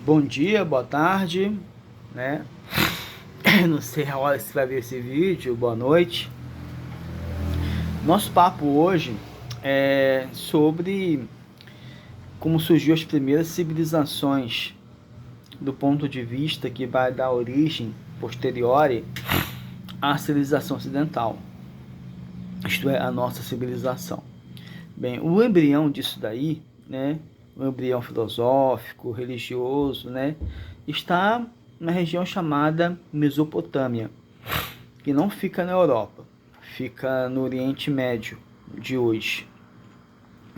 Bom dia, boa tarde, né? Não sei a hora que você vai ver esse vídeo, boa noite. Nosso papo hoje é sobre como surgiu as primeiras civilizações, do ponto de vista que vai dar origem posteriori à civilização ocidental, isto é, a nossa civilização. Bem, o embrião disso daí, né? O embrião filosófico, religioso, né? Está na região chamada Mesopotâmia, que não fica na Europa, fica no Oriente Médio de hoje.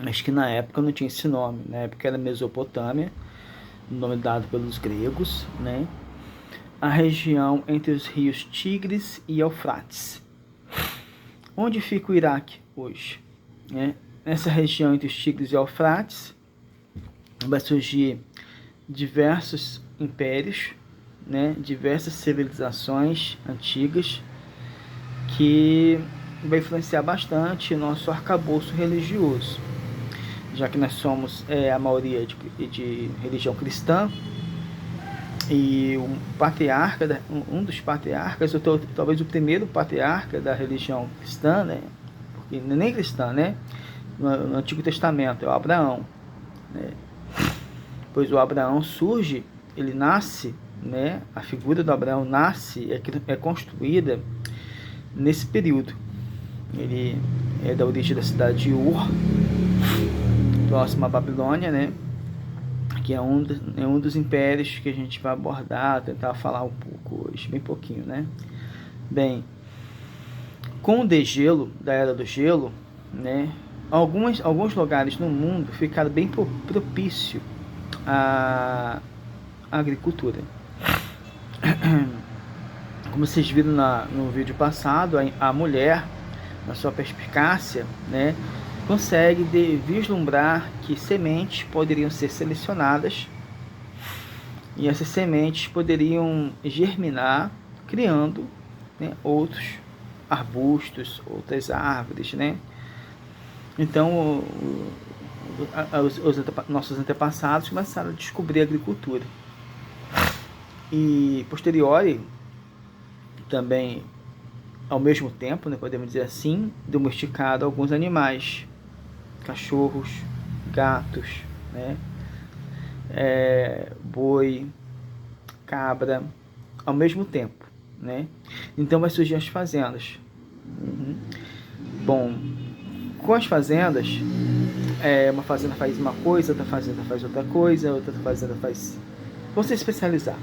Mas que na época não tinha esse nome, na época era Mesopotâmia, nome dado pelos gregos, né? A região entre os rios Tigres e Eufrates. Onde fica o Iraque hoje? Né? Nessa região entre os Tigres e Eufrates vai surgir diversos impérios, né? Diversas civilizações antigas que vai influenciar bastante nosso arcabouço religioso, já que nós somos a maioria de religião cristã, e um dos patriarcas, ou talvez o primeiro patriarca da religião cristã, né? Porque nem cristã, né? No Antigo Testamento é o Abraão, né? Pois o Abraão surge, ele nasce, né? A figura do Abraão nasce, é construída nesse período. Ele é da origem da cidade de Ur, próximo à Babilônia, né? Que é um dos impérios que a gente vai abordar, tentar falar um pouco hoje, bem pouquinho, né? Bem, com o degelo, da Era do Gelo, né? Alguns lugares no mundo ficaram bem propício à agricultura. Como vocês viram no vídeo passado, a mulher, na sua perspicácia, né, consegue vislumbrar que sementes poderiam ser selecionadas e essas sementes poderiam germinar, criando, né, outros arbustos, outras árvores, né? Então, nossos antepassados começaram a descobrir a agricultura. E posteriori, também, ao mesmo tempo, né, podemos dizer assim, domesticado alguns animais, cachorros, gatos, né, boi, cabra, ao mesmo tempo, né? Então vai surgir as fazendas. Bom, com as fazendas, uma fazenda faz uma coisa, outra fazenda faz outra coisa, outra fazenda faz... Vão se especializar.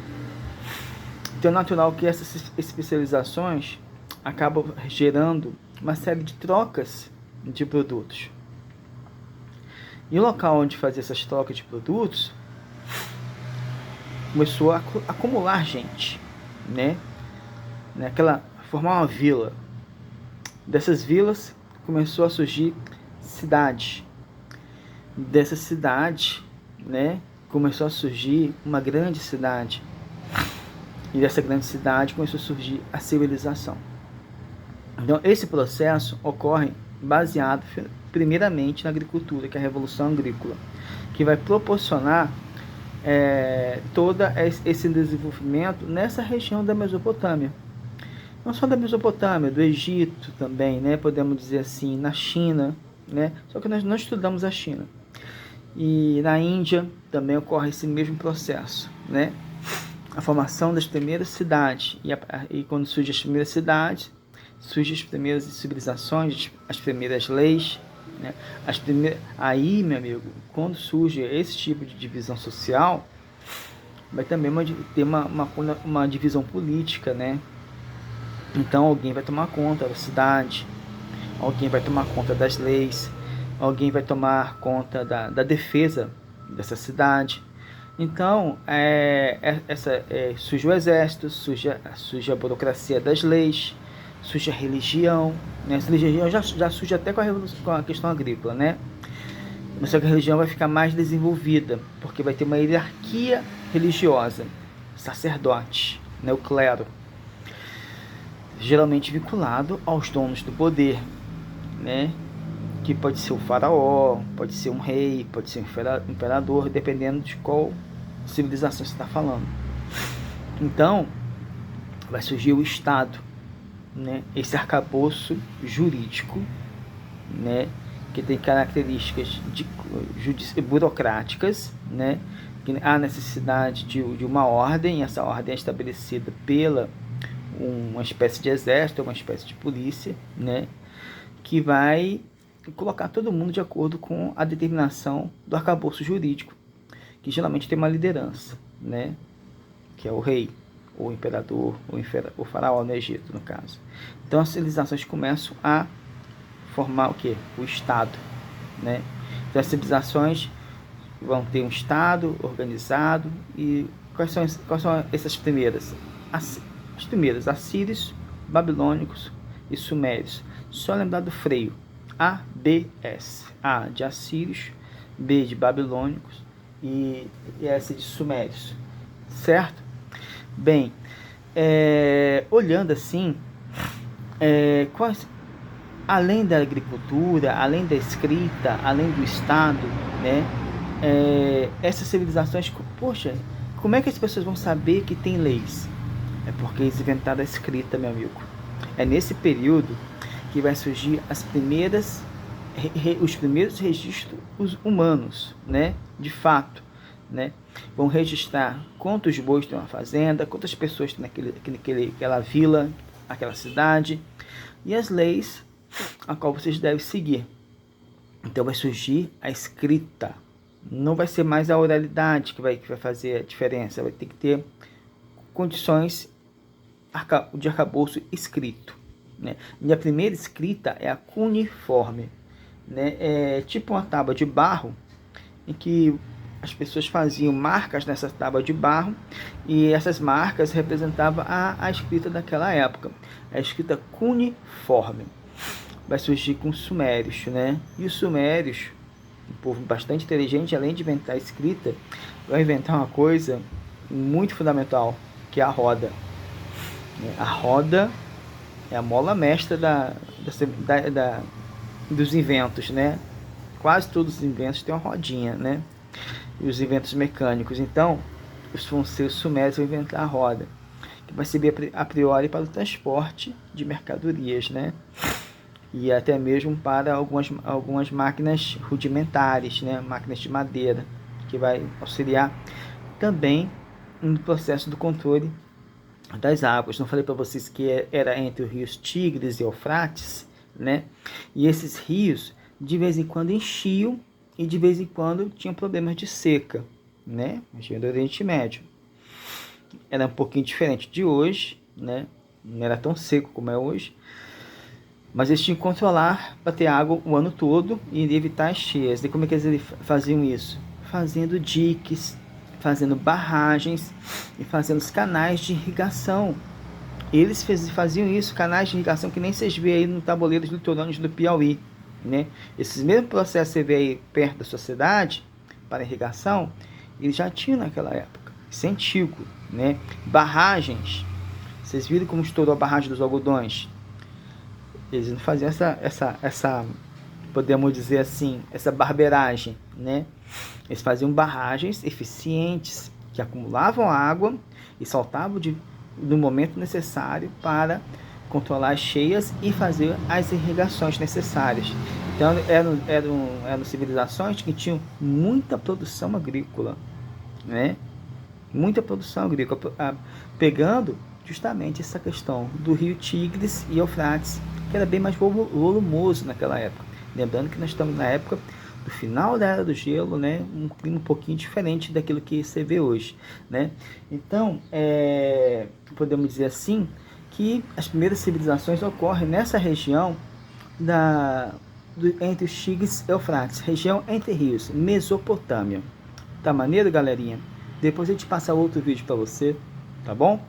Então é natural que essas especializações acabam gerando uma série de trocas de produtos. E o local onde fazia essas trocas de produtos começou a acumular gente, né? Formar uma vila. Dessas vilas começou a surgir cidade. Dessa cidade, né, começou a surgir uma grande cidade. E dessa grande cidade começou a surgir a civilização. Então, esse processo ocorre baseado primeiramente na agricultura, que é a Revolução Agrícola, que vai proporcionar todo esse desenvolvimento nessa região da Mesopotâmia. Não só da Mesopotâmia, do Egito também, né? Podemos dizer assim, na China, né? Só que nós não estudamos a China. E na Índia também ocorre esse mesmo processo, né? A formação das primeiras cidades, e quando surgem as primeiras cidades, surgem as primeiras civilizações, as primeiras leis, né? Aí, meu amigo, quando surge esse tipo de divisão social, vai também ter uma divisão política, né? Então alguém vai tomar conta da cidade, alguém vai tomar conta das leis, alguém vai tomar conta da defesa dessa cidade. Então, surge o exército, surge a burocracia das leis, surge a religião, né? Essa religião já surge até com a questão agrícola, né? Mas só que a religião vai ficar mais desenvolvida, porque vai ter uma hierarquia religiosa, sacerdote, né? O clero, geralmente vinculado aos donos do poder, né? Que pode ser o faraó, pode ser um rei, pode ser um imperador, dependendo de qual civilização você está falando. Então, vai surgir o Estado, né? Esse arcabouço jurídico, né? Que tem características burocráticas, né? Que há necessidade de uma ordem, essa ordem é estabelecida pela uma espécie de exército, uma espécie de polícia, né? Que vai colocar todo mundo de acordo com a determinação do arcabouço jurídico, que geralmente tem uma liderança, né? Que é o rei, ou o imperador, ou o faraó no Egito, no caso. Então as civilizações começam a formar o quê? O Estado, né? Então as civilizações vão ter um Estado organizado. E quais são essas primeiras? As primeiras, assírios, babilônicos e sumérios. Só lembrar do freio, ABS. A de assírios, B de babilônicos e S de sumérios, certo? Bem, olhando assim, além da agricultura, além da escrita, além do Estado, né? Essas civilizações, poxa, como é que as pessoas vão saber que tem leis? É porque eles inventaram a escrita, meu amigo. É nesse período que vai surgir os primeiros registros humanos, né? De fato, né? Vão registrar quantos bois tem uma fazenda, quantas pessoas tem naquela vila, aquela cidade, e as leis a qual vocês devem seguir. Então vai surgir a escrita. Não vai ser mais a oralidade que vai fazer a diferença. Vai ter que ter condições de arcabouço escrito, né? E a primeira escrita é a cuneiforme, né? É tipo uma tábua de barro em que as pessoas faziam marcas nessa tábua de barro, e essas marcas representavam a escrita daquela época, a escrita cuneiforme. Vai surgir com os sumérios, né? E os sumérios, um povo bastante inteligente, além de inventar a escrita, vai inventar uma coisa muito fundamental, que é a roda. A roda é a mola mestra dos inventos, né? Quase todos os inventos têm uma rodinha, né? E os inventos mecânicos. Então, os sumérios vão inventar a roda, que vai servir a priori para o transporte de mercadorias, né? E até mesmo para algumas máquinas rudimentares, né? Máquinas de madeira, que vai auxiliar também no processo do controle das águas. Não falei para vocês que era entre os rios Tigres e Eufrates, né? E esses rios de vez em quando enchiam e de vez em quando tinham problemas de seca, né? Região do Oriente Médio. Era um pouquinho diferente de hoje, né? Não era tão seco como é hoje, mas eles tinham que controlar para ter água o ano todo e evitar as cheias. E como é que eles faziam isso? Fazendo diques, fazendo barragens e fazendo os canais de irrigação. Eles faziam isso, canais de irrigação que nem vocês veem aí no tabuleiro litorâneos do Piauí, né? Esses mesmos processos que você vê aí perto da sua cidade para irrigação, eles já tinham naquela época. Isso é antigo, né? Barragens, vocês viram como estourou a barragem dos algodões? Eles não faziam essa podemos dizer assim, essa barbeiragem, né? Eles faziam barragens eficientes que acumulavam água e soltavam no momento necessário para controlar as cheias e fazer as irrigações necessárias. Então eram civilizações que tinham muita produção agrícola, né? Muita produção agrícola, pegando justamente essa questão do rio Tigres e Eufrates, que era bem mais volumoso naquela época. Lembrando que nós estamos na época do final da Era do Gelo, né? Um clima um pouquinho diferente daquilo que você vê hoje, né? Então, podemos dizer assim, que as primeiras civilizações ocorrem nessa região entre os Tigres e Eufrates, região entre rios, Mesopotâmia. Tá maneiro, galerinha? Depois a gente passa outro vídeo para você, tá bom?